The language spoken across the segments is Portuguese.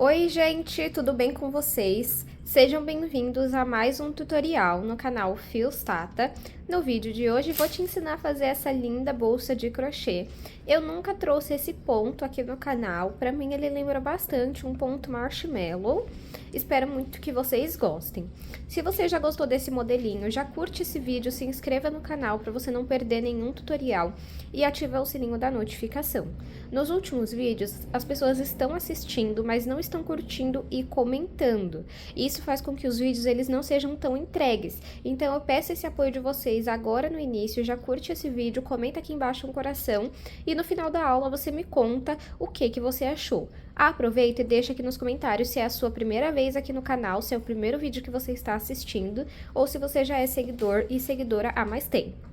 Oi, gente, tudo bem com vocês? Sejam bem-vindos a mais um tutorial no canal Fios Tata. No vídeo de hoje vou te ensinar a fazer essa linda bolsa de crochê. Eu nunca trouxe esse ponto aqui no canal, pra mim ele lembra bastante um ponto marshmallow. Espero muito que vocês gostem. Se você já gostou desse modelinho, já curte esse vídeo, se inscreva no canal para você não perder nenhum tutorial e ativa o sininho da notificação. Nos últimos vídeos, as pessoas estão assistindo, mas não estão curtindo e comentando. Isso faz com que os vídeos eles não sejam tão entregues. Então eu peço esse apoio de vocês agora no início, já curte esse vídeo, comenta aqui embaixo um coração e no final da aula você me conta o que você achou. Aproveita e deixa aqui nos comentários se é a sua primeira vez aqui no canal, se é o primeiro vídeo que você está assistindo ou se você já é seguidor e seguidora há mais tempo.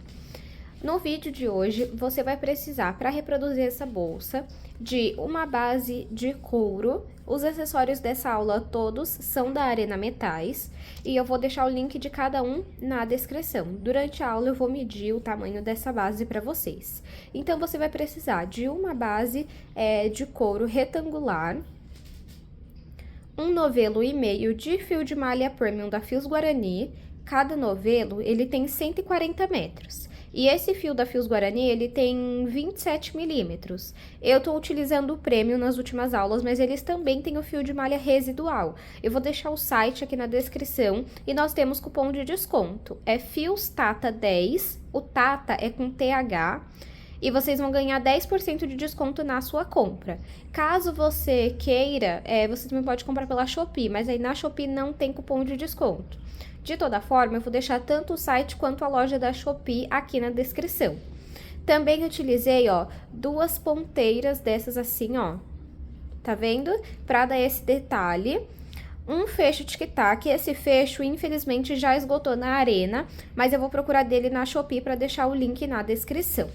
No vídeo de hoje, você vai precisar, para reproduzir essa bolsa, de uma base de couro. Os acessórios dessa aula todos são da Arena Metais e eu vou deixar o link de cada um na descrição. Durante a aula eu vou medir o tamanho dessa base para vocês. Então, você vai precisar de uma base de couro retangular, um novelo e meio de fio de malha premium da Fios Guarani. Cada novelo, ele tem 140 metros. E esse fio da Fios Guarani, ele tem 27 milímetros. Eu tô utilizando o premium nas últimas aulas, mas eles também têm o fio de malha residual. Eu vou deixar o site aqui na descrição e nós temos cupom de desconto. É Fios Tata 10, o Tata é com TH. E vocês vão ganhar 10% de desconto na sua compra. Caso você queira, você também pode comprar pela Shopee, mas aí na Shopee não tem cupom de desconto. De toda forma, eu vou deixar tanto o site quanto a loja da Shopee aqui na descrição. Também utilizei, ó, duas ponteiras dessas assim, ó. Tá vendo? Pra dar esse detalhe. Um fecho tic-tac, esse fecho infelizmente já esgotou na Arena, mas eu vou procurar dele na Shopee para deixar o link na descrição.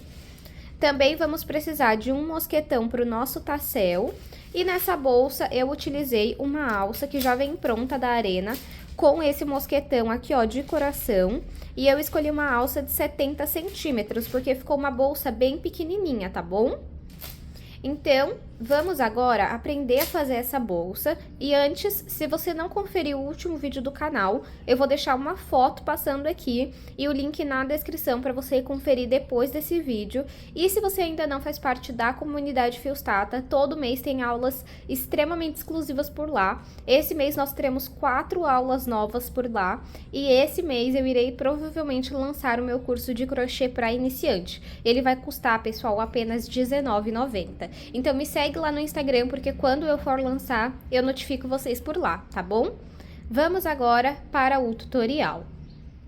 Também vamos precisar de um mosquetão para o nosso tassel. E nessa bolsa eu utilizei uma alça que já vem pronta da Arena, com esse mosquetão aqui, ó, de coração. E eu escolhi uma alça de 70 centímetros, porque ficou uma bolsa bem pequenininha, tá bom? Então, vamos agora aprender a fazer essa bolsa. E antes, se você não conferiu o último vídeo do canal, eu vou deixar uma foto passando aqui e o link na descrição para você conferir depois desse vídeo. E se você ainda não faz parte da comunidade Fios Tata, todo mês tem aulas extremamente exclusivas por lá. Esse mês nós teremos 4 aulas novas por lá. E esse mês eu irei provavelmente lançar o meu curso de crochê para iniciante. Ele vai custar, pessoal, apenas R$19,90. Então me segue lá no Instagram, porque quando eu for lançar, eu notifico vocês por lá, tá bom? Vamos agora para o tutorial.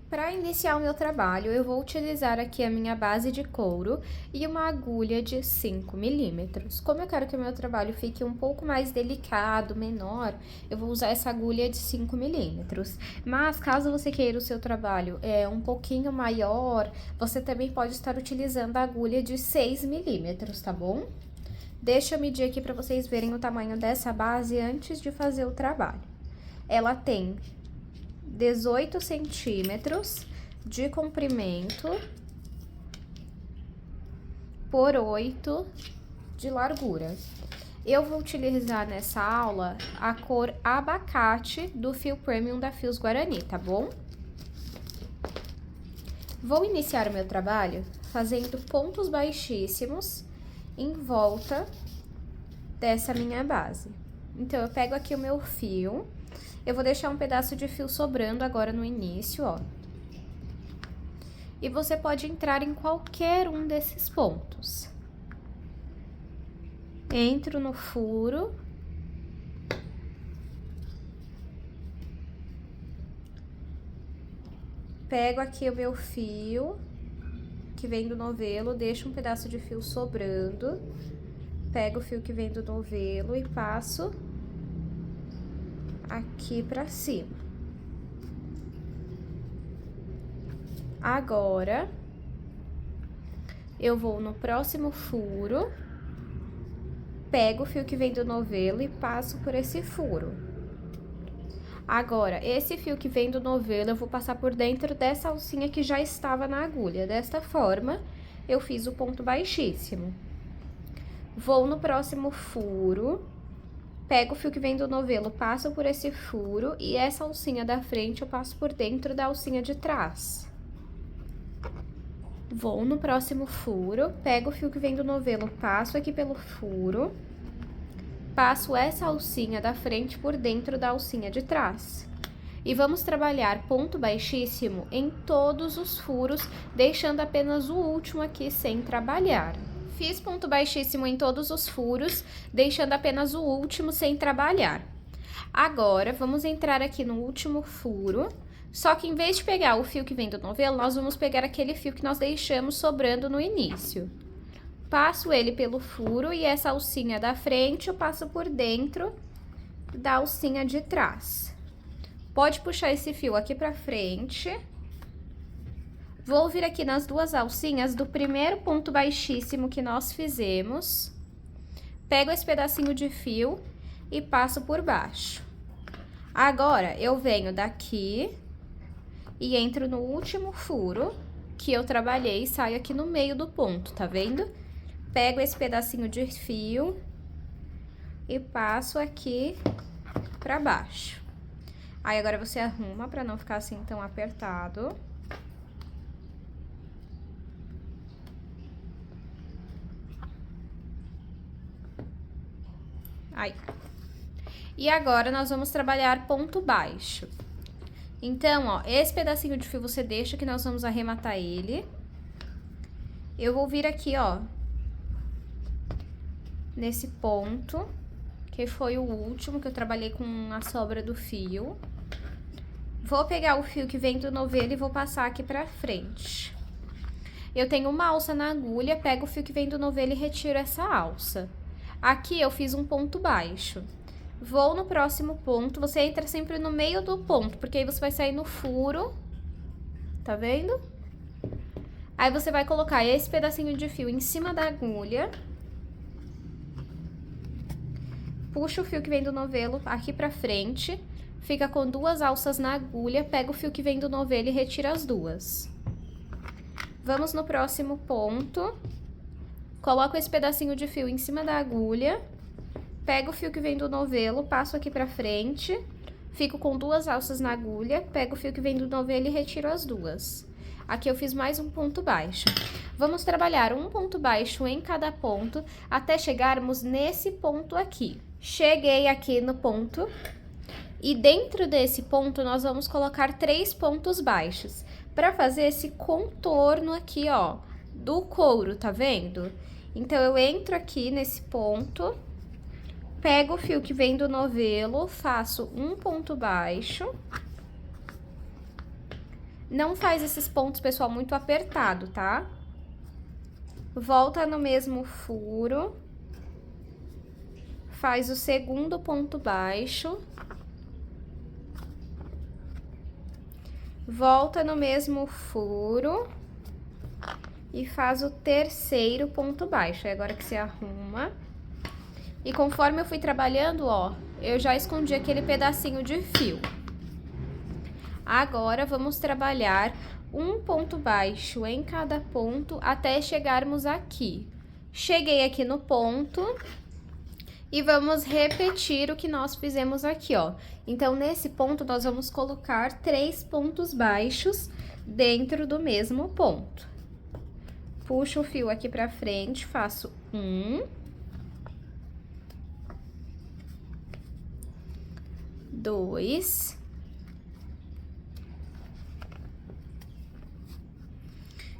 Para iniciar o meu trabalho, eu vou utilizar aqui a minha base de couro e uma agulha de 5 milímetros. Como eu quero que o meu trabalho fique um pouco mais delicado, menor, eu vou usar essa agulha de 5 milímetros. Mas, caso você queira o seu trabalho um pouquinho maior, você também pode estar utilizando a agulha de 6 milímetros, tá bom? Deixa eu medir aqui para vocês verem o tamanho dessa base antes de fazer o trabalho. Ela tem 18 centímetros de comprimento por 8 de largura. Eu vou utilizar nessa aula a cor abacate do fio premium da Fios Guarani, tá bom? Vou iniciar o meu trabalho fazendo pontos baixíssimos em volta dessa minha base. Então, eu pego aqui o meu fio, eu vou deixar um pedaço de fio sobrando agora no início, ó. E você pode entrar em qualquer um desses pontos. Entro no furo. Pego aqui o meu fio que vem do novelo, deixo um pedaço de fio sobrando, pego o fio que vem do novelo e passo aqui pra cima. Agora, eu vou no próximo furo, pego o fio que vem do novelo e passo por esse furo. Agora, esse fio que vem do novelo, eu vou passar por dentro dessa alcinha que já estava na agulha. Desta forma, eu fiz o ponto baixíssimo. Vou no próximo furo, Pego o fio que vem do novelo, passo por esse furo e essa alcinha da frente eu passo por dentro da alcinha de trás. Vou no próximo furo, pego o fio que vem do novelo, passo aqui pelo furo, passo essa alcinha da frente por dentro da alcinha de trás. E vamos trabalhar ponto baixíssimo em todos os furos, deixando apenas o último aqui sem trabalhar. Fiz ponto baixíssimo em todos os furos, deixando apenas o último sem trabalhar. Agora, vamos entrar aqui no último furo, só que em vez de pegar o fio que vem do novelo, nós vamos pegar aquele fio que nós deixamos sobrando no início. Passo ele pelo furo e essa alcinha da frente eu passo por dentro da alcinha de trás. Pode puxar esse fio aqui pra frente. Vou vir aqui nas duas alcinhas do primeiro ponto baixíssimo que nós fizemos. Pego esse pedacinho de fio e passo por baixo. Agora, eu venho daqui e entro no último furo que eu trabalhei e saio aqui no meio do ponto, tá vendo? Pego esse pedacinho de fio e passo aqui pra baixo. Aí, agora você arruma pra não ficar assim tão apertado. Aí. E agora, nós vamos trabalhar ponto baixo. Então, ó, esse pedacinho de fio você deixa que nós vamos arrematar ele. Eu vou vir aqui, ó, nesse ponto, que foi o último que eu trabalhei com a sobra do fio. Vou pegar o fio que vem do novelo e vou passar aqui pra frente. Eu tenho uma alça na agulha, pego o fio que vem do novelo e retiro essa alça. Aqui eu fiz um ponto baixo. Vou no próximo ponto, você entra sempre no meio do ponto, porque aí você vai sair no furo, tá vendo? Aí você vai colocar esse pedacinho de fio em cima da agulha. Puxa o fio que vem do novelo aqui pra frente, fica com duas alças na agulha, pega o fio que vem do novelo e retira as duas. Vamos no próximo ponto, coloco esse pedacinho de fio em cima da agulha, pego o fio que vem do novelo, passo aqui pra frente, fico com duas alças na agulha, pego o fio que vem do novelo e retiro as duas. Aqui eu fiz mais um ponto baixo. Vamos trabalhar um ponto baixo em cada ponto, até chegarmos nesse ponto aqui. Cheguei aqui no ponto, e dentro desse ponto nós vamos colocar 3 pontos baixos, para fazer esse contorno aqui, ó, do couro, tá vendo? Então, eu entro aqui nesse ponto, pego o fio que vem do novelo, faço um ponto baixo. Não faz esses pontos, pessoal, muito apertado, tá? Volta no mesmo furo. Faz o segundo ponto baixo. Volta no mesmo furo. E faz o terceiro ponto baixo. É agora que você arruma. E conforme eu fui trabalhando, ó, eu já escondi aquele pedacinho de fio. Agora, vamos trabalhar um ponto baixo em cada ponto até chegarmos aqui. Cheguei aqui no ponto e vamos repetir o que nós fizemos aqui, ó. Então, nesse ponto, nós vamos colocar 3 pontos baixos dentro do mesmo ponto. Puxo o fio aqui pra frente, faço 1, 2,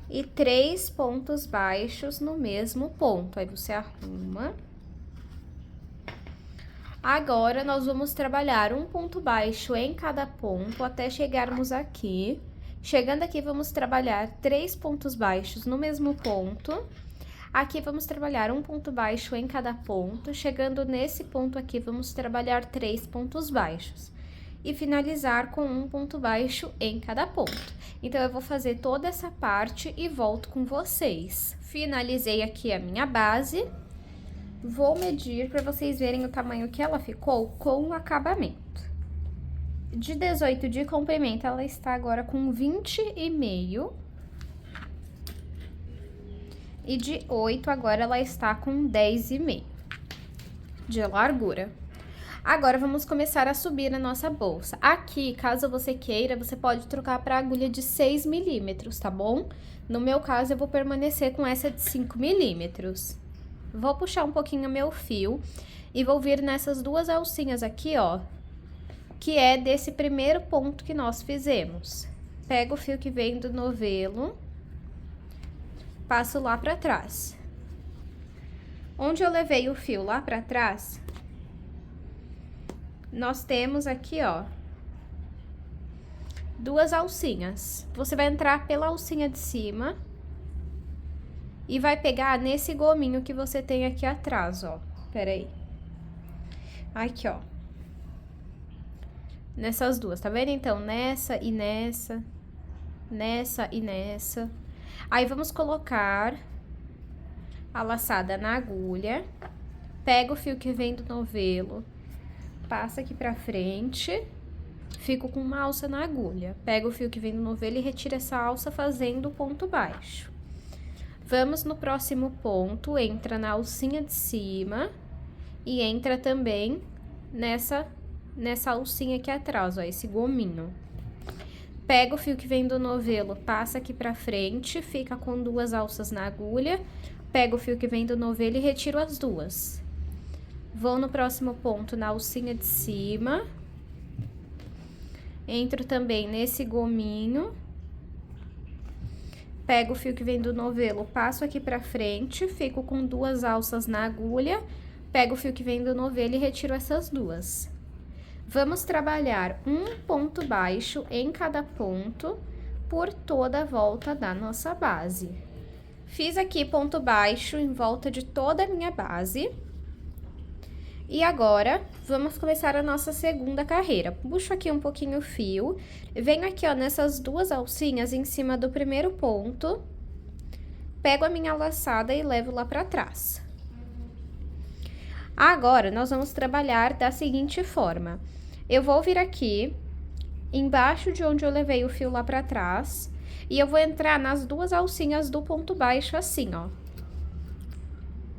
e 3 pontos baixos no mesmo ponto. Aí, você arruma. Agora, nós vamos trabalhar um ponto baixo em cada ponto até chegarmos aqui. Chegando aqui, vamos trabalhar 3 pontos baixos no mesmo ponto. Aqui, vamos trabalhar um ponto baixo em cada ponto. Chegando nesse ponto aqui, vamos trabalhar 3 pontos baixos. E finalizar com um ponto baixo em cada ponto. Então, eu vou fazer toda essa parte e volto com vocês. Finalizei aqui a minha base. Vou medir para vocês verem o tamanho que ela ficou com o acabamento. De 18 de comprimento, ela está agora com 20,5. E de 8, agora ela está com 10,5 de largura. Agora, vamos começar a subir a nossa bolsa. Aqui, caso você queira, você pode trocar para agulha de 6 milímetros, tá bom? No meu caso, eu vou permanecer com essa de 5 milímetros. Vou puxar um pouquinho meu fio e vou vir nessas duas alcinhas aqui, ó, que é desse primeiro ponto que nós fizemos. Pego o fio que vem do novelo, passo lá pra trás. Onde eu levei o fio lá pra trás, nós temos aqui, ó, duas alcinhas. Você vai entrar pela alcinha de cima e vai pegar nesse gominho que você tem aqui atrás, ó. Pera aí. Aqui, ó. Nessas duas, tá vendo? Então, nessa e nessa, nessa e nessa. Aí, vamos colocar a laçada na agulha. Pega o fio que vem do novelo, passa aqui pra frente, fico com uma alça na agulha. Pega o fio que vem do novelo e retira essa alça fazendo o ponto baixo. Vamos no próximo ponto, entra na alcinha de cima e entra também nessa alcinha aqui atrás, ó, esse gominho. Pega o fio que vem do novelo, passa aqui pra frente, fica com duas alças na agulha, pega o fio que vem do novelo e retiro as duas. Vou no próximo ponto, na alcinha de cima, entro também nesse gominho, pego o fio que vem do novelo, passo aqui pra frente, fico com duas alças na agulha, pego o fio que vem do novelo e retiro essas duas. Vamos trabalhar um ponto baixo em cada ponto por toda a volta da nossa base. Fiz aqui ponto baixo em volta de toda a minha base. E agora, vamos começar a nossa segunda carreira. Puxo aqui um pouquinho o fio, venho aqui, ó, nessas duas alcinhas em cima do primeiro ponto, pego a minha laçada e levo lá pra trás. Agora, nós vamos trabalhar da seguinte forma. Eu vou vir aqui, embaixo de onde eu levei o fio lá pra trás, e eu vou entrar nas duas alcinhas do ponto baixo assim, ó.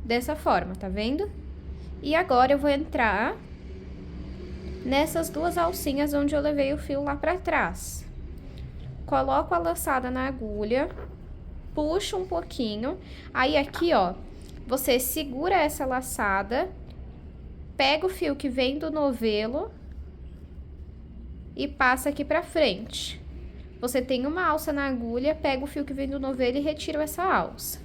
Dessa forma, tá vendo? E agora, eu vou entrar nessas duas alcinhas onde eu levei o fio lá pra trás. Coloco a laçada na agulha, puxo um pouquinho, aí aqui, ó, você segura essa laçada, pega o fio que vem do novelo e passa aqui pra frente. Você tem uma alça na agulha, pega o fio que vem do novelo e retira essa alça.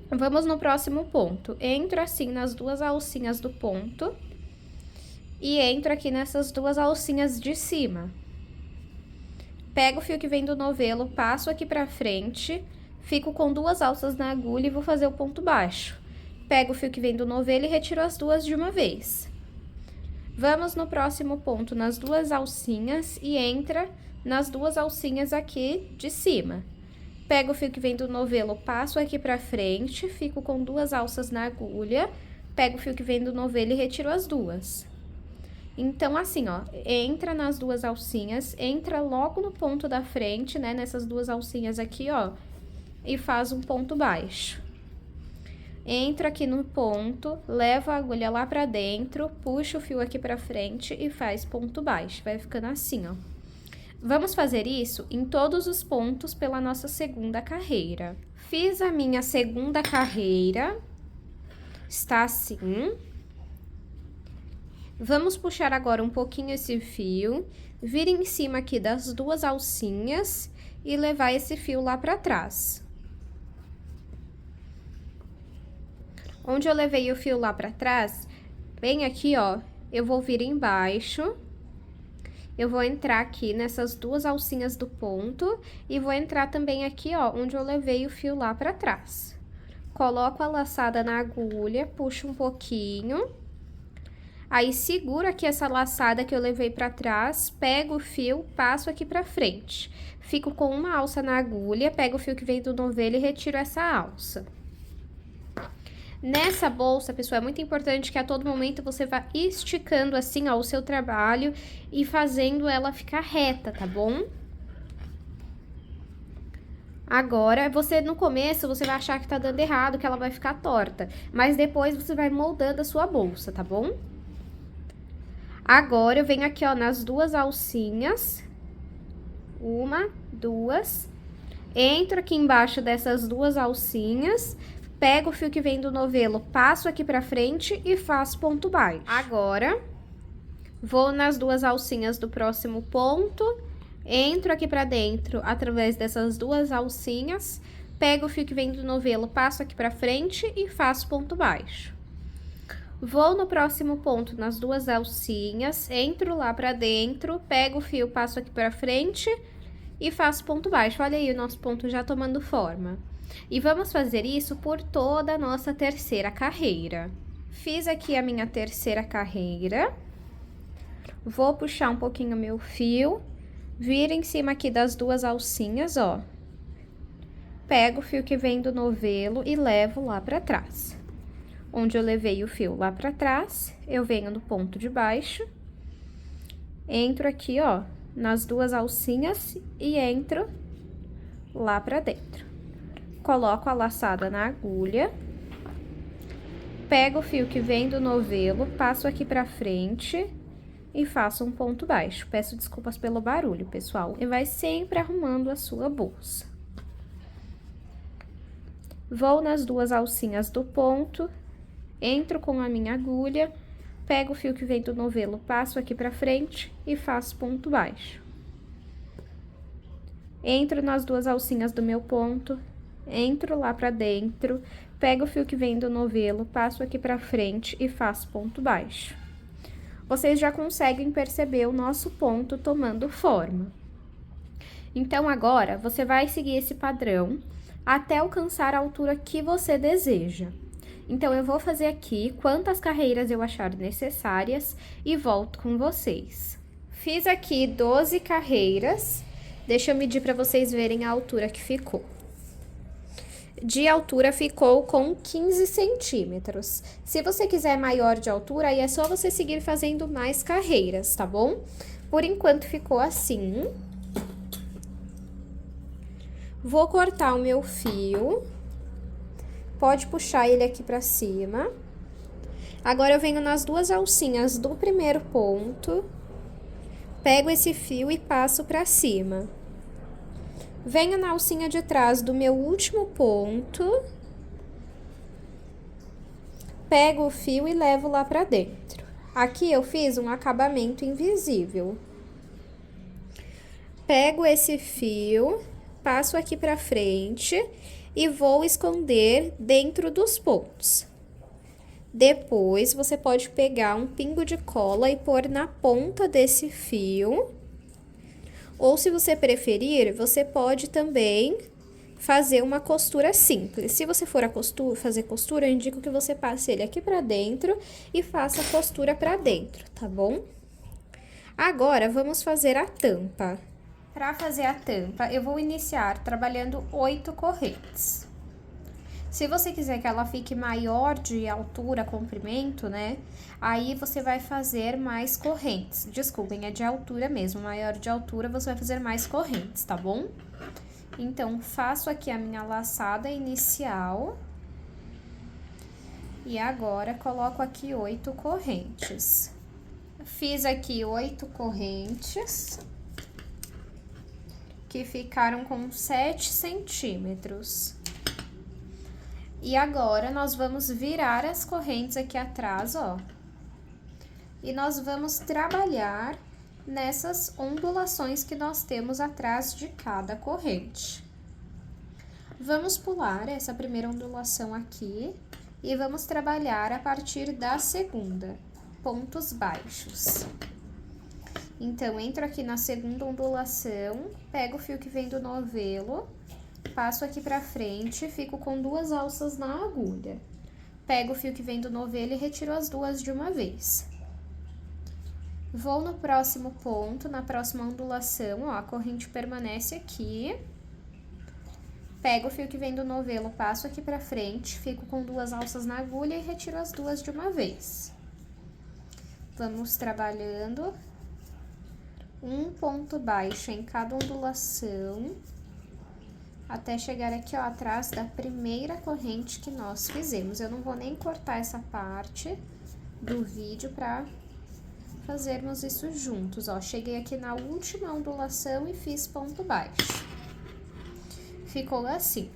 Vamos no próximo ponto. Entro assim nas duas alcinhas do ponto e entro aqui nessas duas alcinhas de cima. Pego o fio que vem do novelo, passo aqui pra frente, fico com duas alças na agulha e vou fazer o ponto baixo. Pego o fio que vem do novelo e retiro as duas de uma vez. Vamos no próximo ponto, nas duas alcinhas e entra nas duas alcinhas aqui de cima. Pego o fio que vem do novelo, passo aqui pra frente, fico com duas alças na agulha, pego o fio que vem do novelo e retiro as duas. Então, assim, ó, entra nas duas alcinhas, entra logo no ponto da frente, né, nessas duas alcinhas aqui, ó, e faz um ponto baixo. Entra aqui no ponto, leva a agulha lá pra dentro, puxa o fio aqui pra frente e faz ponto baixo, vai ficando assim, ó. Vamos fazer isso em todos os pontos pela nossa segunda carreira. Fiz a minha segunda carreira, está assim. Vamos puxar agora um pouquinho esse fio, vir em cima aqui das duas alcinhas e levar esse fio lá pra trás. Onde eu levei o fio lá pra trás, bem aqui, ó, eu vou vir embaixo. Eu vou entrar aqui nessas duas alcinhas do ponto e vou entrar também aqui, ó, onde eu levei o fio lá pra trás. Coloco a laçada na agulha, puxo um pouquinho. Aí, seguro aqui essa laçada que eu levei pra trás, pego o fio, passo aqui pra frente. Fico com uma alça na agulha, pego o fio que vem do novelo e retiro essa alça. Nessa bolsa, pessoal, é muito importante que a todo momento você vá esticando assim, ó, o seu trabalho e fazendo ela ficar reta, tá bom? Agora, no começo, você vai achar que tá dando errado, que ela vai ficar torta, mas depois você vai moldando a sua bolsa, tá bom? Agora, eu venho aqui, ó, nas duas alcinhas. Uma, duas. Entro aqui embaixo dessas duas alcinhas, pego o fio que vem do novelo, passo aqui pra frente e faço ponto baixo. Agora, vou nas duas alcinhas do próximo ponto, entro aqui pra dentro através dessas duas alcinhas, pego o fio que vem do novelo, passo aqui pra frente e faço ponto baixo. Vou no próximo ponto nas duas alcinhas, entro lá pra dentro, pego o fio, passo aqui pra frente e faço ponto baixo. Olha aí o nosso ponto já tomando forma. E vamos fazer isso por toda a nossa terceira carreira. Fiz aqui a minha terceira carreira. Vou puxar um pouquinho meu fio, viro em cima aqui das duas alcinhas, ó. Pego o fio que vem do novelo e levo lá pra trás. Onde eu levei o fio lá pra trás, eu venho no ponto de baixo, entro aqui, ó, nas duas alcinhas e entro lá pra dentro. Coloco a laçada na agulha, pego o fio que vem do novelo, passo aqui pra frente e faço um ponto baixo. Peço desculpas pelo barulho, pessoal. E vai sempre arrumando a sua bolsa. Vou nas duas alcinhas do ponto, entro com a minha agulha, pego o fio que vem do novelo, passo aqui pra frente e faço ponto baixo. Entro nas duas alcinhas do meu ponto, entro lá pra dentro, pego o fio que vem do novelo, passo aqui pra frente e faço ponto baixo. Vocês já conseguem perceber o nosso ponto tomando forma. Então, agora, você vai seguir esse padrão até alcançar a altura que você deseja. Então, eu vou fazer aqui quantas carreiras eu achar necessárias e volto com vocês. Fiz aqui 12 carreiras, deixa eu medir para vocês verem a altura que ficou. De altura ficou com 15 centímetros. Se você quiser maior de altura, aí é só você seguir fazendo mais carreiras, tá bom? Por enquanto ficou assim. Vou cortar o meu fio. Pode puxar ele aqui pra cima. Agora, eu venho nas duas alcinhas do primeiro ponto, pego esse fio e passo pra cima. Venho na alcinha de trás do meu último ponto, pego o fio e levo lá pra dentro. Aqui eu fiz um acabamento invisível. Pego esse fio, passo aqui pra frente e vou esconder dentro dos pontos. Depois, você pode pegar um pingo de cola e pôr na ponta desse fio. Ou, se você preferir, você pode também fazer uma costura simples. Se você for fazer costura, eu indico que você passe ele aqui pra dentro e faça a costura pra dentro, tá bom? Agora, vamos fazer a tampa. Para fazer a tampa, eu vou iniciar trabalhando 8 correntes. Se você quiser que ela fique maior de altura, comprimento, né? Aí você vai fazer mais correntes. Desculpem, é de altura mesmo. Maior de altura, você vai fazer mais correntes, tá bom? Então, faço aqui a minha laçada inicial. E agora, coloco aqui 8 correntes. Fiz aqui 8 correntes, que ficaram com 7 centímetros. E agora, nós vamos virar as correntes aqui atrás, ó. E nós vamos trabalhar nessas ondulações que nós temos atrás de cada corrente. Vamos pular essa primeira ondulação aqui e vamos trabalhar a partir da segunda, pontos baixos. Então, entro aqui na segunda ondulação, pego o fio que vem do novelo, passo aqui pra frente, fico com 2 alças na agulha. Pego o fio que vem do novelo e retiro as duas de uma vez. Vou no próximo ponto, na próxima ondulação, ó, a corrente permanece aqui. Pego o fio que vem do novelo, passo aqui pra frente, fico com 2 alças na agulha e retiro as duas de uma vez. Vamos trabalhando um ponto baixo em cada ondulação, até chegar aqui, ó, atrás da primeira corrente que nós fizemos. Eu não vou nem cortar essa parte do vídeo pra fazermos isso juntos, ó. Cheguei aqui na última ondulação e fiz ponto baixo. Ficou assim.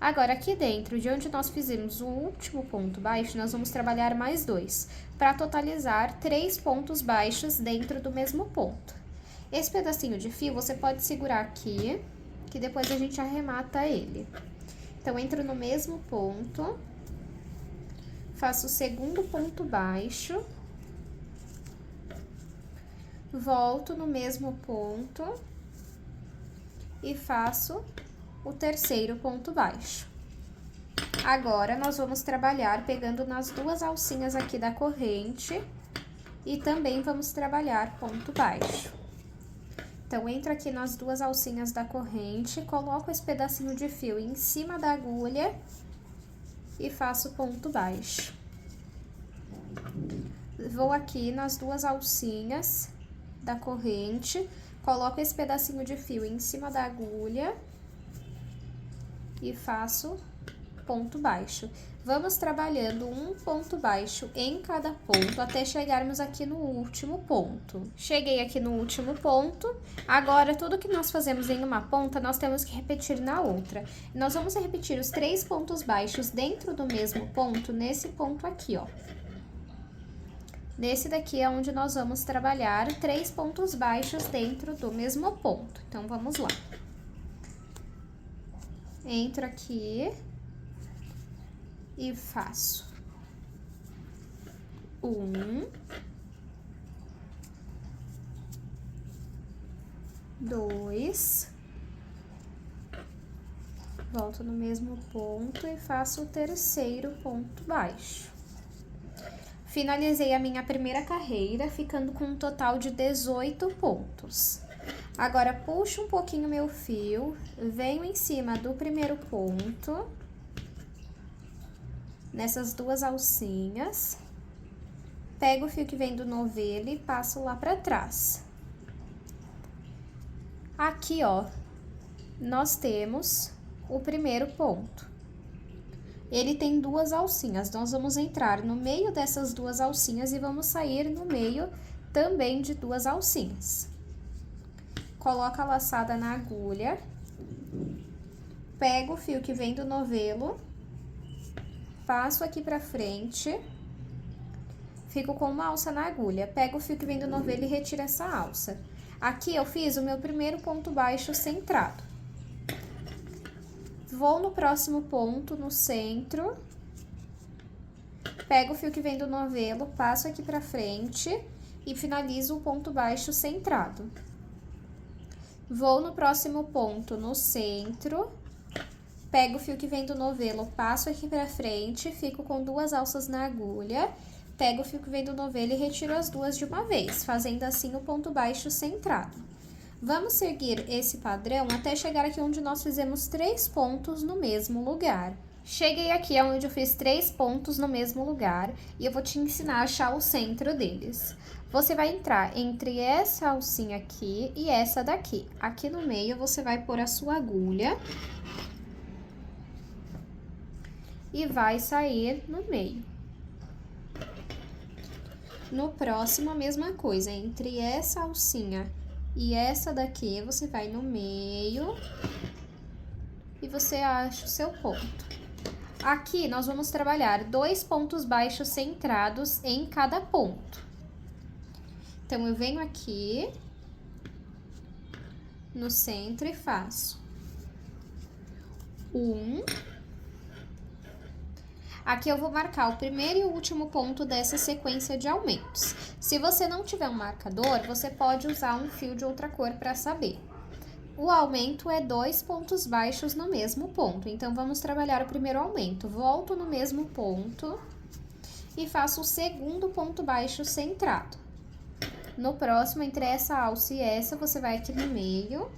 Agora, aqui dentro, de onde nós fizemos o último ponto baixo, nós vamos trabalhar mais 2, para totalizar 3 pontos baixos dentro do mesmo ponto. Esse pedacinho de fio, você pode segurar aqui, que depois a gente arremata ele. Então, entro no mesmo ponto, faço o segundo ponto baixo, volto no mesmo ponto e faço o terceiro ponto baixo. Agora, nós vamos trabalhar pegando nas duas alcinhas aqui da corrente e também vamos trabalhar ponto baixo. Então, entro aqui nas duas alcinhas da corrente, coloco esse pedacinho de fio em cima da agulha e faço ponto baixo. Vou aqui nas duas alcinhas da corrente, coloco esse pedacinho de fio em cima da agulha e faço ponto baixo. Vamos trabalhando um ponto baixo em cada ponto até chegarmos aqui no último ponto. Cheguei aqui no último ponto, agora tudo que nós fazemos em uma ponta, nós temos que repetir na outra. Nós vamos repetir os 3 pontos baixos dentro do mesmo ponto, nesse ponto aqui, ó. Nesse daqui é onde nós vamos trabalhar 3 pontos baixos dentro do mesmo ponto. Então, vamos lá. Entro aqui e faço 1, 2, volto no mesmo ponto e faço o terceiro ponto baixo. Finalizei a minha primeira carreira, ficando com um total de 18 pontos. Agora, puxo um pouquinho meu fio, venho em cima do primeiro ponto, nessas duas alcinhas, pego o fio que vem do novelo e passo lá pra trás. Aqui, ó, nós temos o primeiro ponto. Ele tem duas alcinhas, nós vamos entrar no meio dessas duas alcinhas e vamos sair no meio também de duas alcinhas. Coloco a laçada na agulha, pego o fio que vem do novelo, passo aqui pra frente, fico com uma alça na agulha, pego o fio que vem do novelo e retiro essa alça. Aqui eu fiz o meu primeiro ponto baixo centrado. Vou no próximo ponto, no centro, pego o fio que vem do novelo, passo aqui pra frente e finalizo o ponto baixo centrado. Vou no próximo ponto, no centro, pego o fio que vem do novelo, passo aqui pra frente, fico com duas alças na agulha, pego o fio que vem do novelo e retiro as duas de uma vez, fazendo assim o ponto baixo centrado. Vamos seguir esse padrão até chegar aqui onde nós fizemos 3 pontos no mesmo lugar. Cheguei aqui onde eu fiz 3 pontos no mesmo lugar e eu vou te ensinar a achar o centro deles. Você vai entrar entre essa alcinha aqui e essa daqui. Aqui no meio você vai pôr a sua agulha e vai sair no meio. No próximo, a mesma coisa, entre essa alcinha e essa daqui, você vai no meio e você acha o seu ponto. Aqui, nós vamos trabalhar 2 pontos baixos centrados em cada ponto. Então, eu venho aqui no centro e faço 1. Aqui eu vou marcar o primeiro e o último ponto dessa sequência de aumentos. Se você não tiver um marcador, você pode usar um fio de outra cor para saber. O aumento é 2 pontos baixos no mesmo ponto, então vamos trabalhar o primeiro aumento. Volto no mesmo ponto e faço o segundo ponto baixo centrado. No próximo, entre essa alça e essa, você vai aqui no meio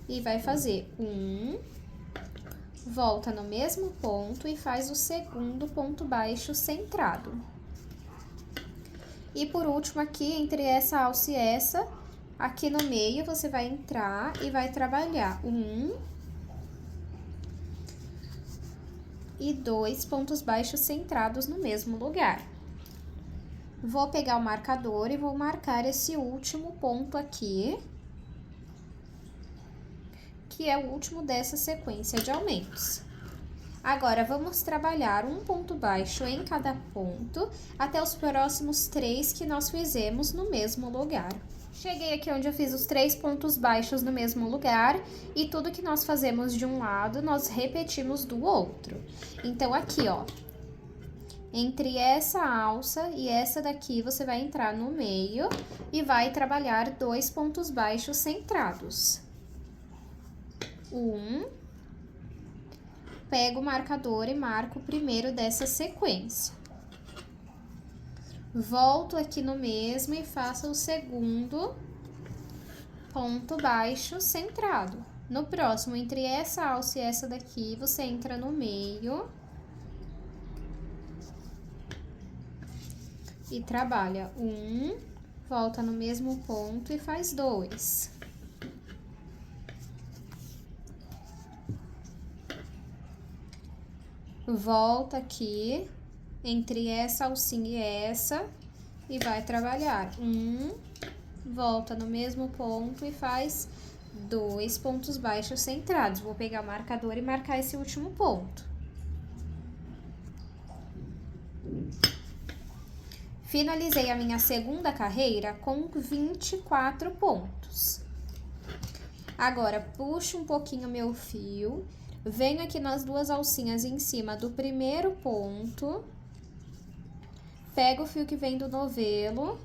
e vai fazer 1, volta no mesmo ponto e faz o segundo ponto baixo centrado. E por último, aqui, entre essa alça e essa, aqui no meio, você vai entrar e vai trabalhar 1 e 2 pontos baixos centrados no mesmo lugar. Vou pegar o marcador e vou marcar esse último ponto aqui, que é o último dessa sequência de aumentos. Agora, vamos trabalhar um ponto baixo em cada ponto, até os próximos 3 que nós fizemos no mesmo lugar. Cheguei aqui onde eu fiz os 3 pontos baixos no mesmo lugar, e tudo que nós fazemos de um lado, nós repetimos do outro. Então, aqui, ó, entre essa alça e essa daqui, você vai entrar no meio e vai trabalhar 2 pontos baixos centrados. Pego o marcador e marco o primeiro dessa sequência. Volto aqui no mesmo e faço o segundo ponto baixo centrado. No próximo, entre essa alça e essa daqui, você entra no meio e trabalha volta no mesmo ponto e faz 2. Volta aqui, entre essa alcinha e essa, e vai trabalhar volta no mesmo ponto e faz 2 pontos baixos centrados. Vou pegar o marcador e marcar esse último ponto. Finalizei a minha segunda carreira com 24 pontos. Agora, puxo um pouquinho meu fio. Venho aqui nas 2 alcinhas em cima do primeiro ponto, pego o fio que vem do novelo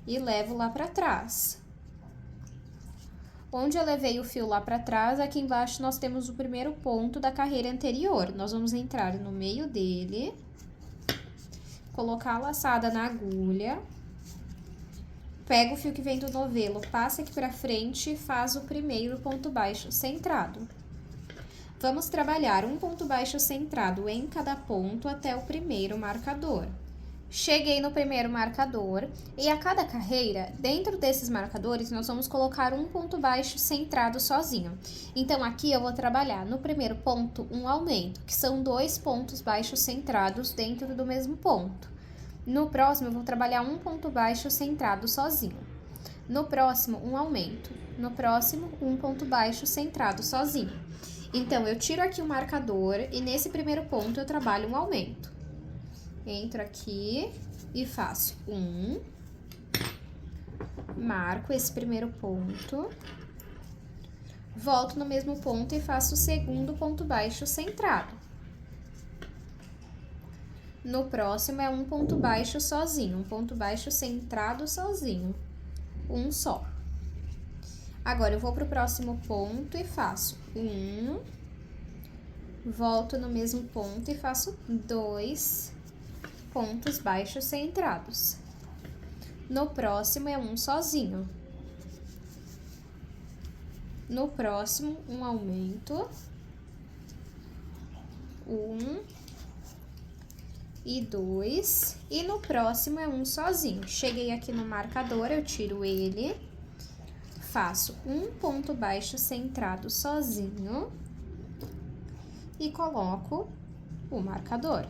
e levo lá pra trás. Onde eu levei o fio lá pra trás, aqui embaixo nós temos o primeiro ponto da carreira anterior. Nós vamos entrar no meio dele, colocar a laçada na agulha, pego o fio que vem do novelo, passa aqui pra frente e faz o primeiro ponto baixo centrado. Vamos trabalhar um ponto baixo centrado em cada ponto até o primeiro marcador. Cheguei no primeiro marcador e a cada carreira, dentro desses marcadores, nós vamos colocar um ponto baixo centrado sozinho. Então, aqui eu vou trabalhar no primeiro ponto um aumento, que são 2 pontos baixos centrados dentro do mesmo ponto. No próximo, eu vou trabalhar um ponto baixo centrado sozinho. No próximo, um aumento. No próximo, um ponto baixo centrado sozinho. Então, eu tiro aqui o marcador e nesse primeiro ponto eu trabalho um aumento. Entro aqui e faço marco esse primeiro ponto, volto no mesmo ponto e faço o segundo ponto baixo centrado. No próximo é um ponto baixo sozinho, um ponto baixo centrado sozinho, um só. Agora, eu vou pro próximo ponto e faço volto no mesmo ponto e faço 2 pontos baixos centrados. No próximo é um sozinho. No próximo, um aumento. 1 e 2. E no próximo é um sozinho. Cheguei aqui no marcador, eu tiro ele. Faço um ponto baixo centrado sozinho e coloco o marcador.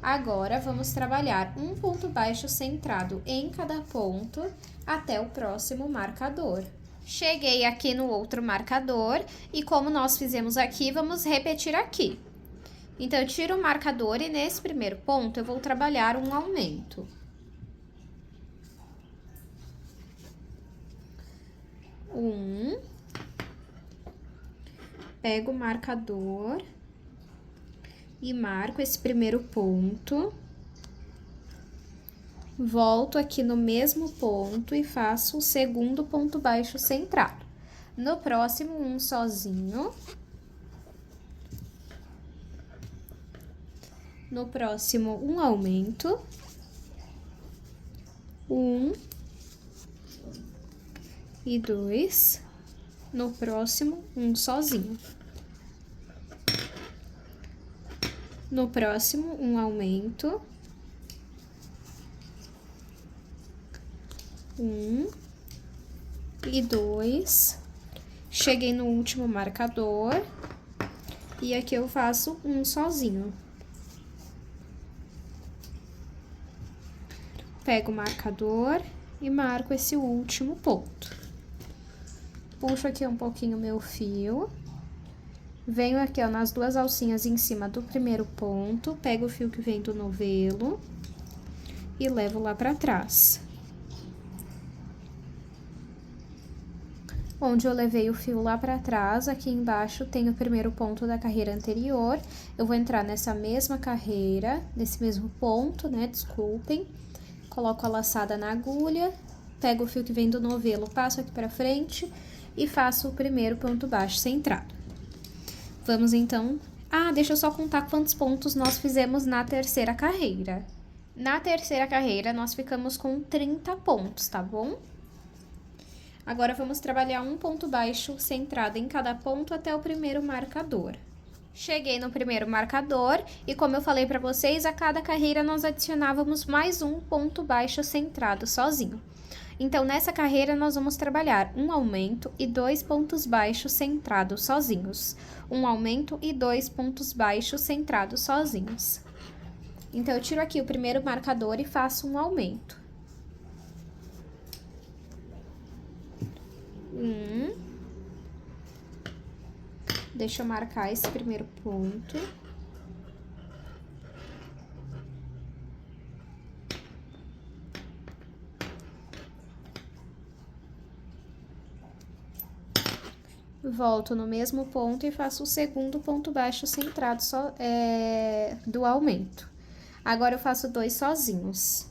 Agora, vamos trabalhar um ponto baixo centrado em cada ponto até o próximo marcador. Cheguei aqui no outro marcador e como nós fizemos aqui, vamos repetir aqui. Então, eu tiro o marcador e nesse primeiro ponto eu vou trabalhar um aumento. Pego o marcador e marco esse primeiro ponto. Volto aqui no mesmo ponto e faço o segundo ponto baixo centrado. No próximo, um sozinho. No próximo, um aumento. 1 e 2. No próximo, um sozinho. No próximo, um aumento. 1 e 2. Cheguei no último marcador. E aqui eu faço um sozinho. Pego o marcador e marco esse último ponto. Puxo aqui um pouquinho meu fio. Venho aqui, ó, nas duas alcinhas em cima do primeiro ponto, pego o fio que vem do novelo e levo lá pra trás. Onde eu levei o fio lá pra trás, aqui embaixo tem o primeiro ponto da carreira anterior. Eu vou entrar nessa mesma carreira, nesse mesmo ponto, né, desculpem. Coloco a laçada na agulha, pego o fio que vem do novelo, passo aqui pra frente e faço o primeiro ponto baixo centrado. Vamos então... Ah, deixa eu só contar quantos pontos nós fizemos na terceira carreira. Na terceira carreira, nós ficamos com 30 pontos, tá bom? Agora, vamos trabalhar um ponto baixo centrado em cada ponto até o primeiro marcador. Cheguei no primeiro marcador e, como eu falei pra vocês, a cada carreira nós adicionávamos mais um ponto baixo centrado sozinho. Então, nessa carreira, nós vamos trabalhar um aumento e 2 pontos baixos centrados sozinhos. Um aumento e 2 pontos baixos centrados sozinhos. Então, eu tiro aqui o primeiro marcador e faço um aumento. Deixa eu marcar esse primeiro ponto. Volto no mesmo ponto e faço o segundo ponto baixo centrado do aumento. Agora, eu faço 2 sozinhos.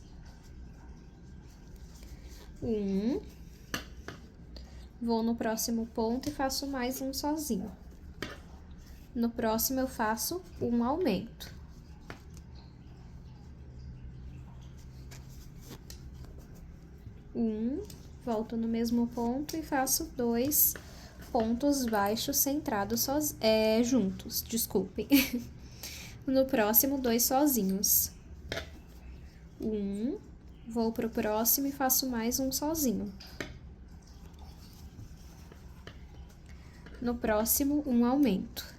Vou no próximo ponto e faço mais um sozinho. No próximo, eu faço um aumento. Volto no mesmo ponto e faço 2 pontos baixos centrados juntos, desculpem. No próximo, 2 sozinhos. Vou pro próximo e faço mais um sozinho. No próximo, um aumento.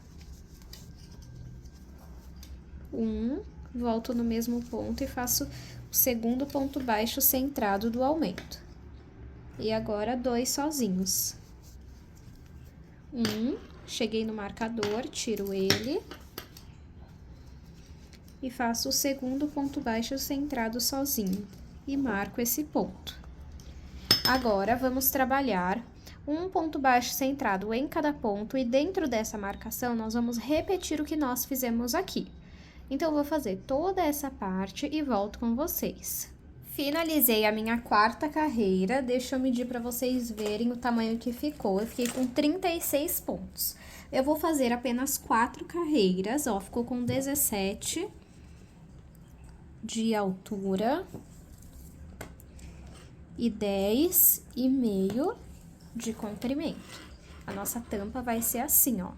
Volto no mesmo ponto e faço o segundo ponto baixo centrado do aumento. E agora, 2 sozinhos. Cheguei no marcador, tiro ele. E faço o segundo ponto baixo centrado sozinho. E marco esse ponto. Agora, vamos trabalhar um ponto baixo centrado em cada ponto. E dentro dessa marcação, nós vamos repetir o que nós fizemos aqui. Então, eu vou fazer toda essa parte e volto com vocês. Finalizei a minha quarta carreira, deixa eu medir para vocês verem o tamanho que ficou. Eu fiquei com 36 pontos. Eu vou fazer apenas 4 carreiras, ó, ficou com 17 de altura e 10,5 de comprimento. A nossa tampa vai ser assim, ó.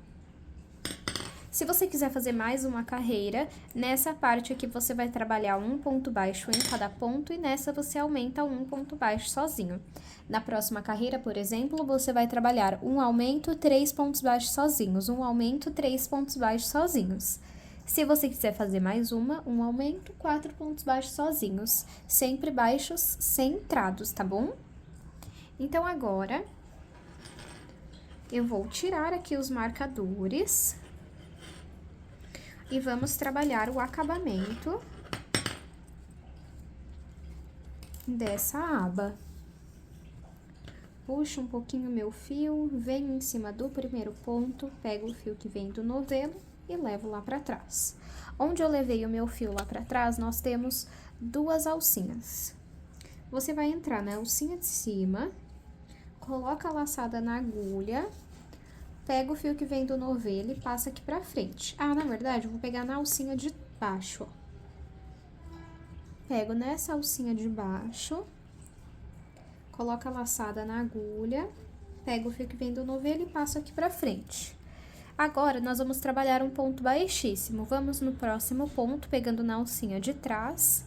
Se você quiser fazer mais uma carreira, nessa parte aqui você vai trabalhar um ponto baixo em cada ponto e nessa você aumenta um ponto baixo sozinho. Na próxima carreira, por exemplo, você vai trabalhar um aumento, 3 pontos baixos sozinhos, um aumento, 3 pontos baixos sozinhos. Se você quiser fazer mais um aumento, 4 pontos baixos sozinhos, sempre baixos centrados, tá bom? Então, agora, eu vou tirar aqui os marcadores e vamos trabalhar o acabamento dessa aba. Puxo um pouquinho meu fio, venho em cima do primeiro ponto, pego o fio que vem do novelo e levo lá pra trás. Onde eu levei o meu fio lá pra trás, nós temos 2 alcinhas. Você vai entrar na alcinha de cima, coloca a laçada na agulha, pega o fio que vem do novelo e passa aqui pra frente. Ah, na verdade, eu vou pegar na alcinha de baixo, ó. Pego nessa alcinha de baixo, coloco a laçada na agulha, pego o fio que vem do novelo e passo aqui pra frente. Agora, nós vamos trabalhar um ponto baixíssimo. Vamos no próximo ponto, pegando na alcinha de trás.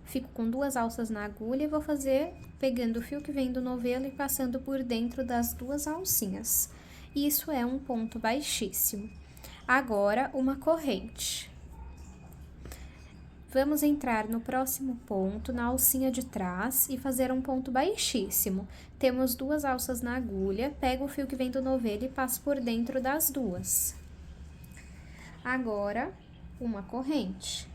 Fico com 2 alças na agulha e vou fazer pegando o fio que vem do novelo e passando por dentro das 2 alcinhas. Isso é um ponto baixíssimo. Agora, uma corrente. Vamos entrar no próximo ponto, na alcinha de trás, e fazer um ponto baixíssimo. Temos 2 alças na agulha, pego o fio que vem do novelo e passo por dentro das 2. Agora, uma corrente.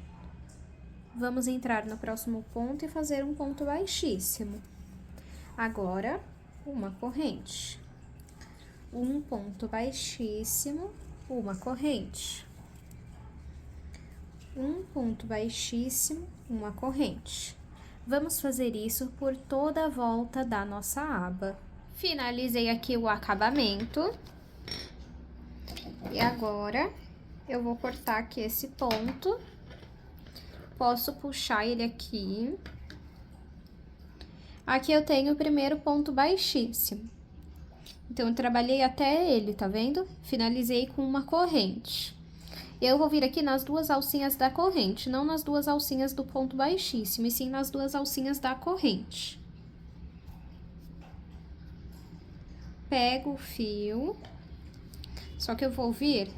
Vamos entrar no próximo ponto e fazer um ponto baixíssimo. Agora, uma corrente. Um ponto baixíssimo, uma corrente. Um ponto baixíssimo, uma corrente. Vamos fazer isso por toda a volta da nossa aba. Finalizei aqui o acabamento. E agora, eu vou cortar aqui esse ponto. Posso puxar ele aqui. Aqui eu tenho o primeiro ponto baixíssimo. Então, eu trabalhei até ele, tá vendo? Finalizei com uma corrente. Eu vou vir aqui nas 2 alcinhas da corrente, não nas 2 alcinhas do ponto baixíssimo, e sim nas 2 alcinhas da corrente. Pego o fio, só que eu vou vir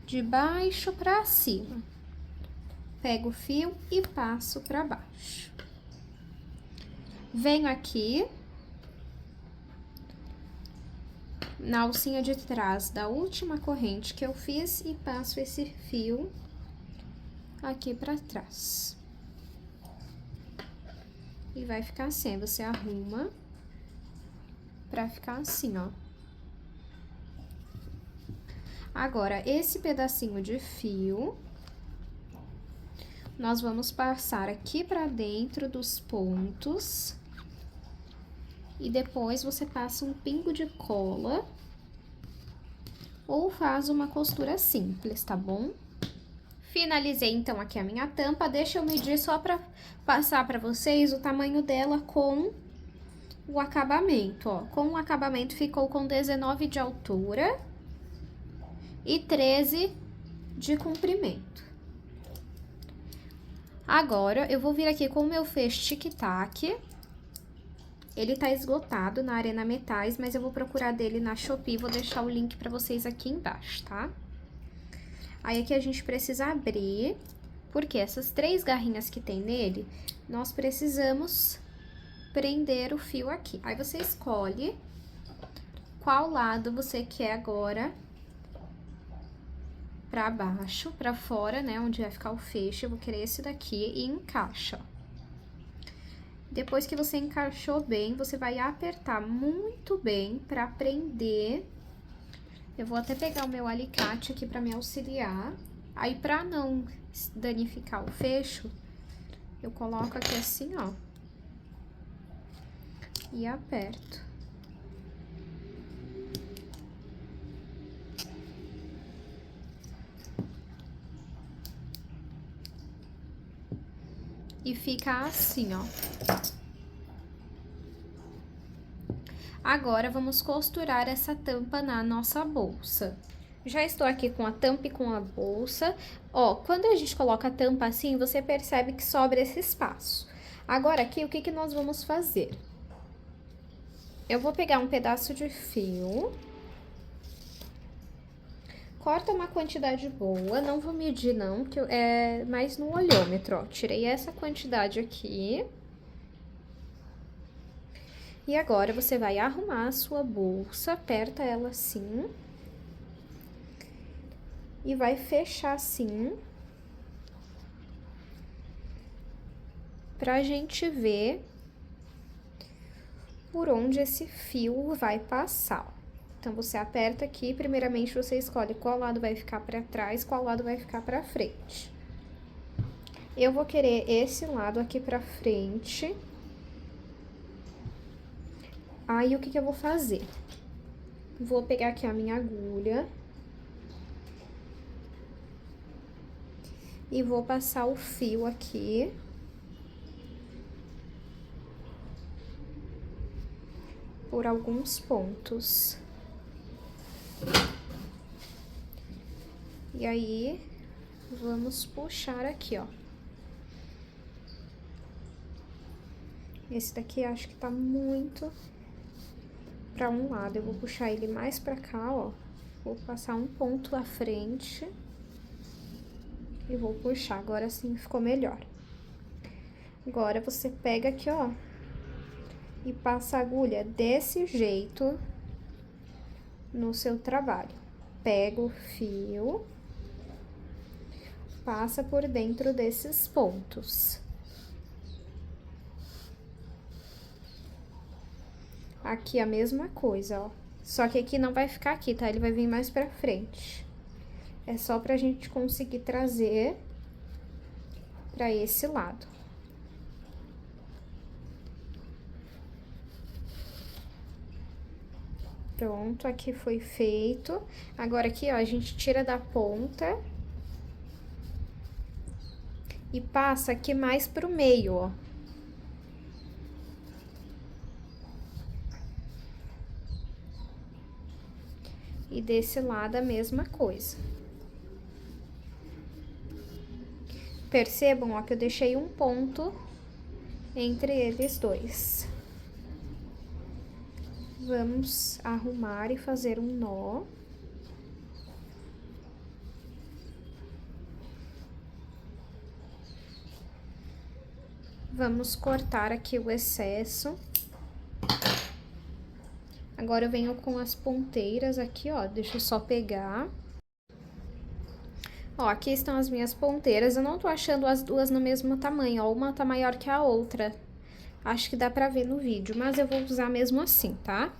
de baixo pra cima. Pego o fio e passo pra baixo. Venho aqui na alcinha de trás da última corrente que eu fiz e passo esse fio aqui pra trás. E vai ficar assim, você arruma pra ficar assim, ó. Agora, esse pedacinho de fio, nós vamos passar aqui pra dentro dos pontos. E depois você passa um pingo de cola ou faz uma costura simples, tá bom? Finalizei então aqui a minha tampa, deixa eu medir só pra passar pra vocês o tamanho dela com o acabamento, ó. Com o acabamento ficou com 19 de altura e 13 de comprimento. Agora, eu vou vir aqui com o meu feixe tic-tac. Ele tá esgotado na Arena Metais, mas eu vou procurar dele na Shopee, vou deixar o link pra vocês aqui embaixo, tá? Aí, aqui a gente precisa abrir, porque essas 3 garrinhas que tem nele, nós precisamos prender o fio aqui. Aí, você escolhe qual lado você quer agora pra baixo, pra fora, né, onde vai ficar o feixe. Eu vou querer esse daqui e encaixa, ó. Depois que você encaixou bem, você vai apertar muito bem pra prender. Eu vou até pegar o meu alicate aqui pra me auxiliar. Aí, pra não danificar o fecho, eu coloco aqui assim, ó. E aperto. E fica assim, ó. Agora, vamos costurar essa tampa na nossa bolsa. Já estou aqui com a tampa e com a bolsa. Ó, quando a gente coloca a tampa assim, você percebe que sobra esse espaço. Agora, aqui, o que que nós vamos fazer? Eu vou pegar um pedaço de fio. Corta uma quantidade boa, não vou medir não, que é mais no olhômetro, ó. Tirei essa quantidade aqui. E agora, você vai arrumar a sua bolsa, aperta ela assim. E vai fechar assim. Pra gente ver por onde esse fio vai passar, ó. Então, você aperta aqui, primeiramente você escolhe qual lado vai ficar pra trás, qual lado vai ficar pra frente. Eu vou querer esse lado aqui pra frente. Aí, o que que eu vou fazer? Vou pegar aqui a minha agulha. E vou passar o fio aqui. Por alguns pontos. E aí, vamos puxar aqui, ó. Esse daqui acho que tá muito pra um lado. Eu vou puxar ele mais pra cá, ó. Vou passar um ponto à frente. E vou puxar, agora sim ficou melhor. Agora, você pega aqui, ó, e passa a agulha desse jeito no seu trabalho. Pega o fio, passa por dentro desses pontos. Aqui a mesma coisa, ó. Só que aqui não vai ficar aqui, tá? Ele vai vir mais pra frente. É só pra gente conseguir trazer pra esse lado. Pronto, aqui foi feito. Agora aqui, ó, a gente tira da ponta e passa aqui mais pro meio, ó. E desse lado a mesma coisa. Percebam, ó, que eu deixei um ponto entre eles dois. Vamos arrumar e fazer um nó. Vamos cortar aqui o excesso. Agora eu venho com as ponteiras aqui, ó, deixa eu só pegar. Ó, aqui estão as minhas ponteiras, eu não tô achando as duas no mesmo tamanho, ó, uma tá maior que a outra. Acho que dá pra ver no vídeo, mas eu vou usar mesmo assim, tá?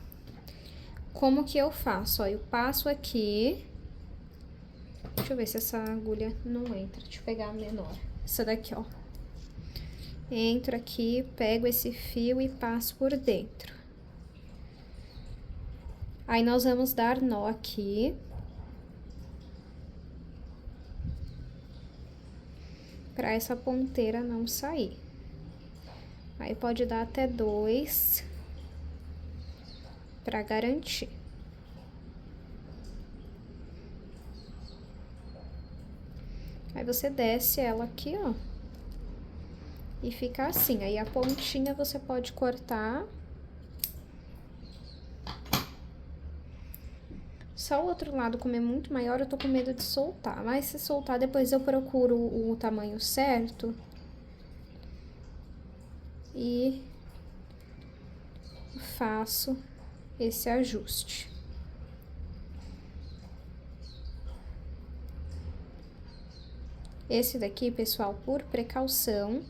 Como que eu faço? Ó, eu passo aqui. Deixa eu ver se essa agulha não entra, deixa eu pegar a menor. Essa daqui, ó. Entro aqui, pego esse fio e passo por dentro. Aí, nós vamos dar nó aqui. Pra essa ponteira não sair. Aí, pode dar até 2, pra garantir. Aí, você desce ela aqui, ó. E fica assim. Aí, a pontinha você pode cortar. Só o outro lado, como é muito maior, eu tô com medo de soltar. Mas se soltar, depois eu procuro o tamanho certo. E faço esse ajuste. Esse daqui, pessoal, por precaução,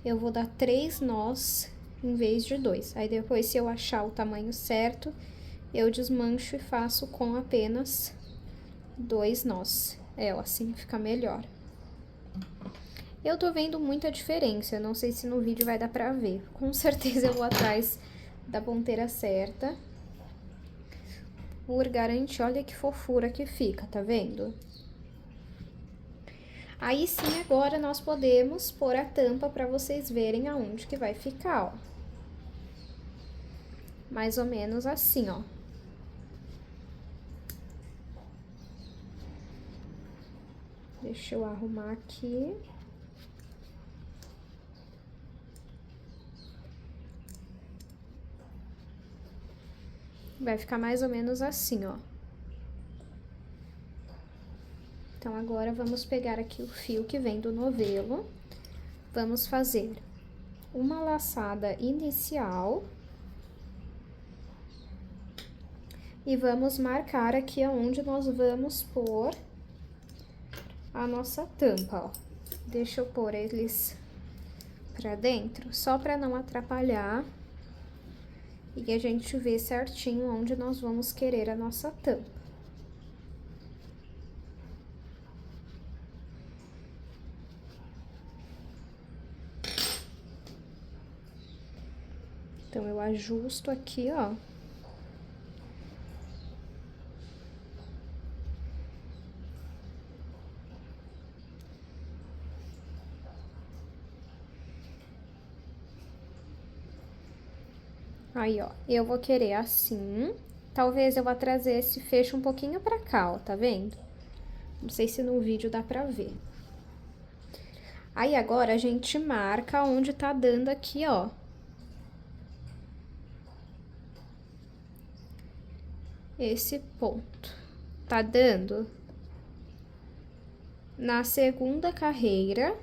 eu vou dar 3 nós em vez de 2. Aí, depois, se eu achar o tamanho certo, eu desmancho e faço com apenas 2 nós. É, ó, assim fica melhor. Eu tô vendo muita diferença, não sei se no vídeo vai dar pra ver. Com certeza eu vou atrás da ponteira certa. Por garantir, olha que fofura que fica, tá vendo? Aí sim, agora nós podemos pôr a tampa pra vocês verem aonde que vai ficar, ó. Mais ou menos assim, ó. Deixa eu arrumar aqui. Vai ficar mais ou menos assim, ó. Então, agora, vamos pegar aqui o fio que vem do novelo. Vamos fazer uma laçada inicial. E vamos marcar aqui aonde nós vamos pôr a nossa tampa, ó. Deixa eu pôr eles pra dentro, só pra não atrapalhar. E a gente vê certinho onde nós vamos querer a nossa tampa. Então, eu ajusto aqui, ó. Aí, ó, eu vou querer assim. Talvez eu vá trazer esse fecho um pouquinho pra cá, ó, tá vendo? Não sei se no vídeo dá pra ver. Aí, agora, a gente marca onde tá dando aqui, ó. Esse ponto. Tá dando? na segunda carreira,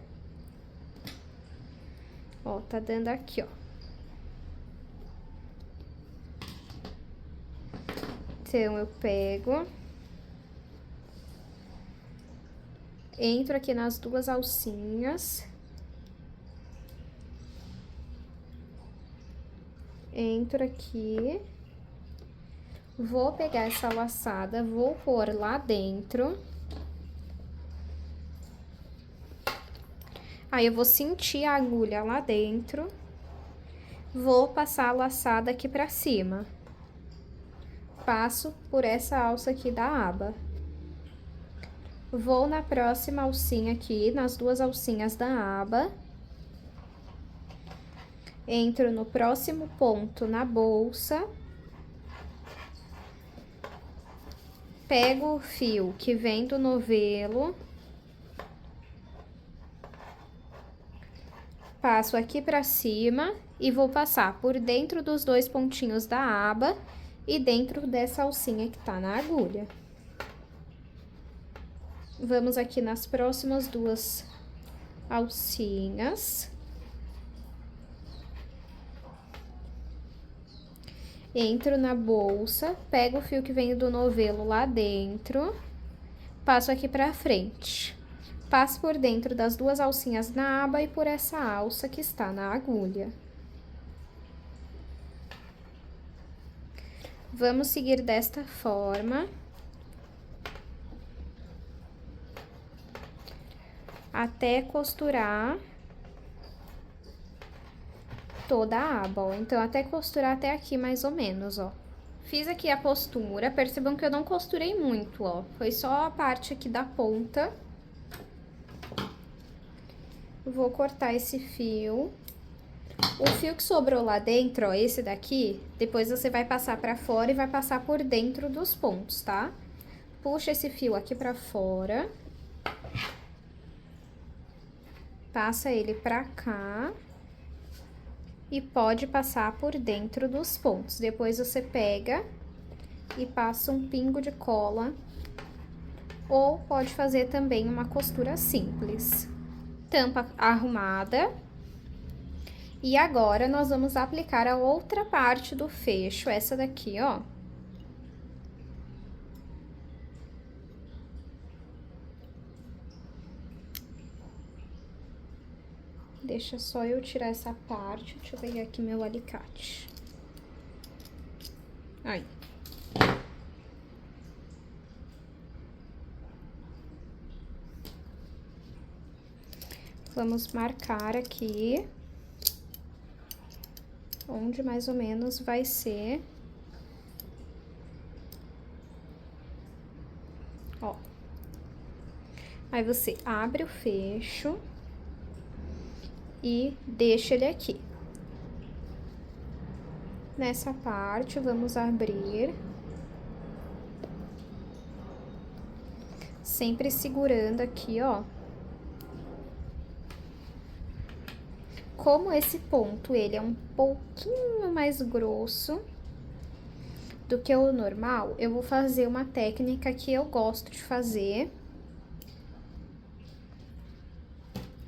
ó, tá dando aqui, ó. Então, eu pego, entro aqui nas duas alcinhas, entro aqui, vou pegar essa laçada, vou pôr lá dentro. Aí, eu vou sentir a agulha lá dentro, vou passar a laçada aqui pra cima. Passo por essa alça aqui da aba. Vou na próxima alcinha aqui, nas duas alcinhas da aba. Entro no próximo ponto na bolsa. Pego o fio que vem do novelo. Passo aqui pra cima e vou passar por dentro dos dois pontinhos da aba e dentro dessa alcinha que tá na agulha. Vamos aqui nas próximas duas alcinhas. Entro na bolsa, pego o fio que vem do novelo lá dentro, passo aqui pra frente. Passo por dentro das duas alcinhas na aba e por essa alça que está na agulha. Vamos seguir desta forma. Até costurar toda a aba, ó. Então, até costurar até aqui, mais ou menos, ó. Fiz aqui a costura, percebam que eu não costurei muito, ó. Foi só a parte aqui da ponta. Vou cortar esse fio. O fio que sobrou lá dentro, ó, esse daqui, depois você vai passar pra fora e vai passar por dentro dos pontos, tá? Puxa esse fio aqui pra fora. Passa ele pra cá. E pode passar por dentro dos pontos. Depois você pega e passa um pingo de cola. Ou pode fazer também uma costura simples. Tampa arrumada. E agora, nós vamos aplicar a outra parte do fecho, essa daqui, ó. Deixa só eu tirar essa parte, deixa eu pegar aqui meu alicate. Aí. Vamos marcar aqui onde mais ou menos vai ser. Ó. Aí você abre o fecho e deixa ele aqui. Nessa parte, vamos abrir. Sempre segurando aqui, ó. Como esse ponto, ele é um pouquinho mais grosso do que o normal, eu vou fazer uma técnica que eu gosto de fazer.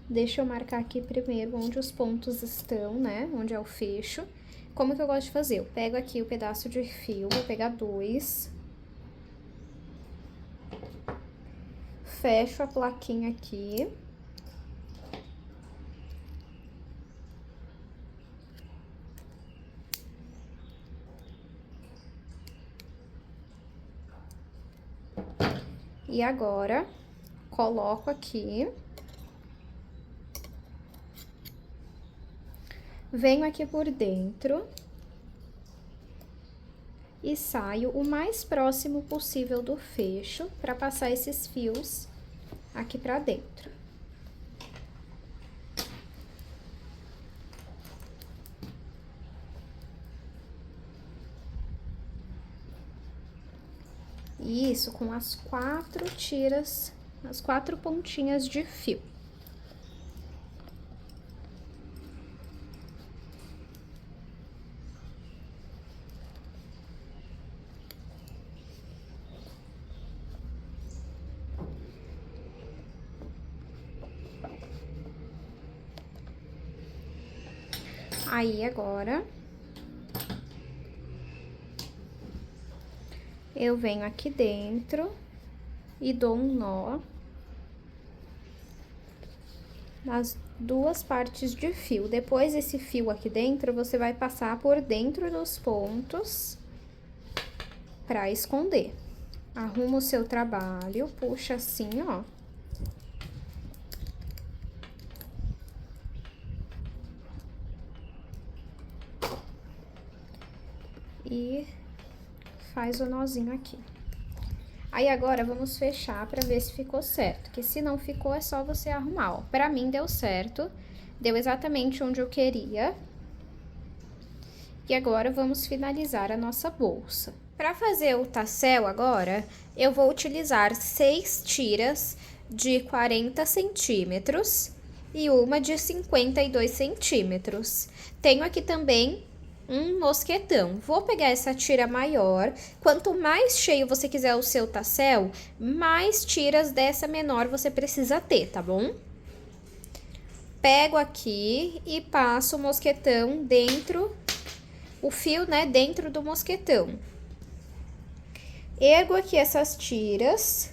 Deixa eu marcar aqui primeiro onde os pontos estão, né? Onde é o fecho. Como que eu gosto de fazer? Eu pego aqui o pedaço de fio, vou pegar dois. Fecho a plaquinha aqui. E agora, coloco aqui. Venho aqui por dentro. E saio o mais próximo possível do fecho, para passar esses fios aqui pra dentro. E isso com as 4 tiras, as 4 pontinhas de fio. Aí, agora, eu venho aqui dentro e dou um nó nas duas partes de fio. Depois, esse fio aqui dentro, você vai passar por dentro dos pontos pra esconder. Arruma o seu trabalho, puxa assim, ó. E faz o nozinho aqui. Aí, agora, vamos fechar pra ver se ficou certo, que se não ficou, é só você arrumar, ó. Pra mim, deu certo, deu exatamente onde eu queria. E agora, vamos finalizar a nossa bolsa. Pra fazer o tassel agora, eu vou utilizar 6 tiras de 40 centímetros e uma de 52 centímetros. Tenho aqui também um mosquetão. Vou pegar essa tira maior. Quanto mais cheio você quiser o seu tassel, mais tiras dessa menor você precisa ter, tá bom? Pego aqui e passo o mosquetão dentro, o fio, né, dentro do mosquetão. Ergo aqui essas tiras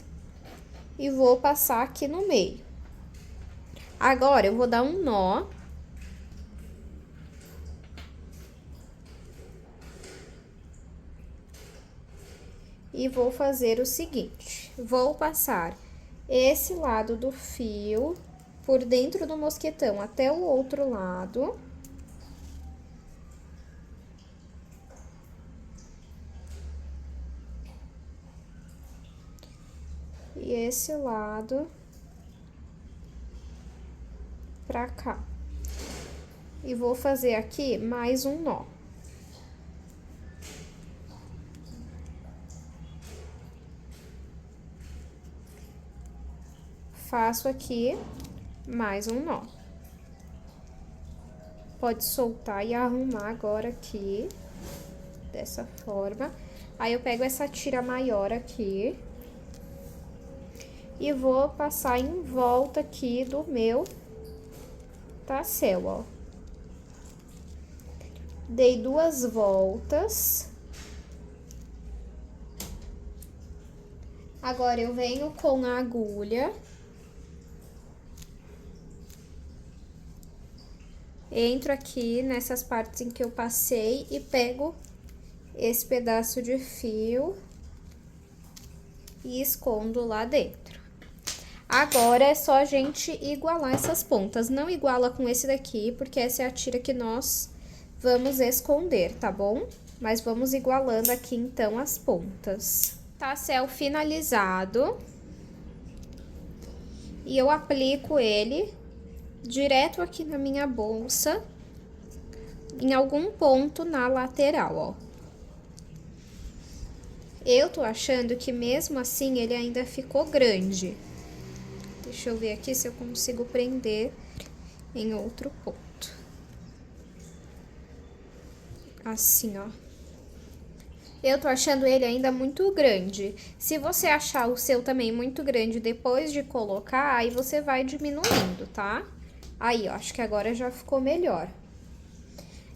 e vou passar aqui no meio. Agora, eu vou dar um nó. E vou fazer o seguinte, vou passar esse lado do fio por dentro do mosquetão até o outro lado. E esse lado pra cá. E vou fazer aqui mais um nó. Faço aqui mais um nó. Pode soltar e arrumar agora aqui, dessa forma. Aí, eu pego essa tira maior aqui e vou passar em volta aqui do meu tassel, ó. Dei 2 voltas. Agora, eu venho com a agulha. Entro aqui nessas partes em que eu passei e pego esse pedaço de fio e escondo lá dentro. Agora, é só a gente igualar essas pontas. Não iguala com esse daqui, porque essa é a tira que nós vamos esconder, tá bom? Mas vamos igualando aqui, então, as pontas. Tassel finalizado. E eu aplico ele direto aqui na minha bolsa, em algum ponto na lateral, ó. Eu tô achando que mesmo assim ele ainda ficou grande. Deixa eu ver aqui se eu consigo prender em outro ponto. Assim, ó. Eu tô achando ele ainda muito grande. Se você achar o seu também muito grande depois de colocar, aí você vai diminuindo, tá? Aí, ó, acho que agora já ficou melhor.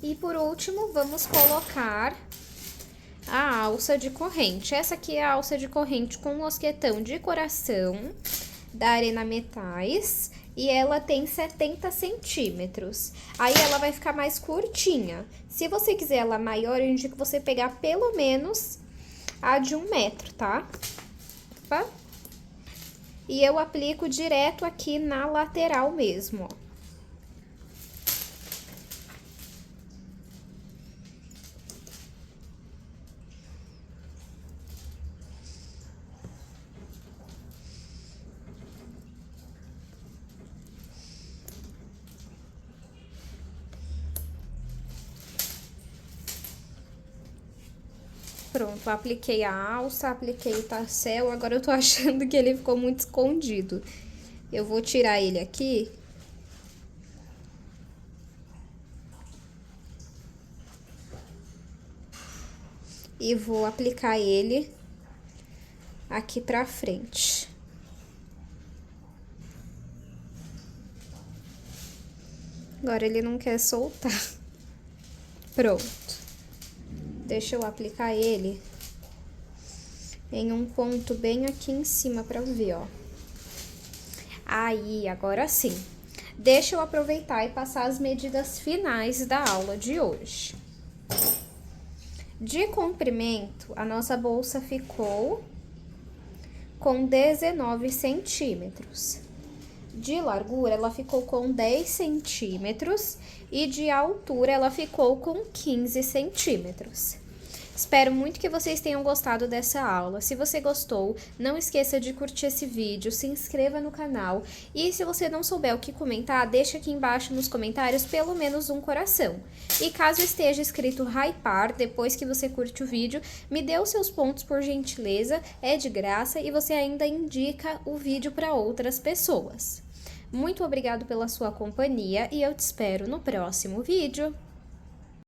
E por último, vamos colocar a alça de corrente. Essa aqui é a alça de corrente com mosquetão de coração da Arena Metais. E ela tem 70 centímetros. Aí, ela vai ficar mais curtinha. Se você quiser ela maior, eu indico você pegar pelo menos a de 1 metro, tá? Opa. E eu aplico direto aqui na lateral mesmo, ó. Pronto, apliquei a alça, apliquei o tassel, agora eu tô achando que ele ficou muito escondido. Eu vou tirar ele aqui. E vou aplicar ele aqui pra frente. Agora ele não quer soltar. Pronto. Deixa eu aplicar ele em um ponto bem aqui em cima pra ver, ó. Aí, agora sim. Deixa eu aproveitar e passar as medidas finais da aula de hoje. De comprimento, a nossa bolsa ficou com 19 centímetros. De largura, ela ficou com 10 centímetros e de altura, ela ficou com 15 centímetros. Espero muito que vocês tenham gostado dessa aula. Se você gostou, não esqueça de curtir esse vídeo, se inscreva no canal e se você não souber o que comentar, deixa aqui embaixo nos comentários pelo menos um coração. E caso esteja escrito hypar, depois que você curte o vídeo, me dê os seus pontos por gentileza, é de graça e você ainda indica o vídeo para outras pessoas. Muito obrigado pela sua companhia e eu te espero no próximo vídeo.